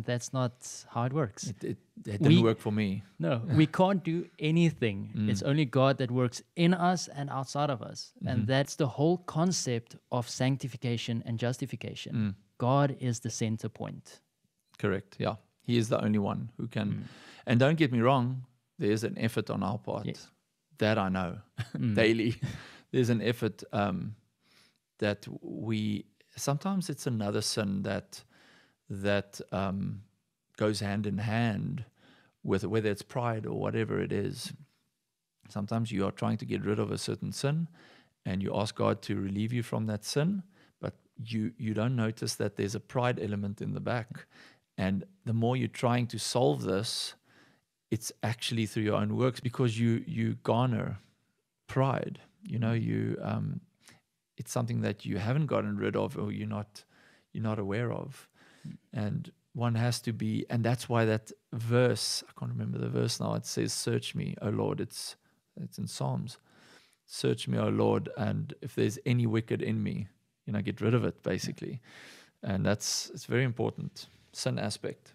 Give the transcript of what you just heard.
that's not how it works. It didn't work for me. No, we can't do anything. It's only God that works in us and outside of us. And that's the whole concept of sanctification and justification. God is the center point. Correct, yeah. He is the only one who can. And don't get me wrong, there's an effort on our part. Yes. That I know daily. There's an effort that sometimes it's another sin that goes hand in hand with whether it's pride or whatever it is. Sometimes you are trying to get rid of a certain sin and you ask God to relieve you from that sin, but you don't notice that there's a pride element in the back. And the more you're trying to solve this, it's actually through your own works, because you garner pride. It's something that you haven't gotten rid of, or you're not aware of. And one has to be, and that's why that verse, I can't remember the verse now, it says, "Search me, O Lord." It's in Psalms. "Search me, O Lord, and if there's any wicked in me, get rid of it," basically. And it's very important, sin aspect.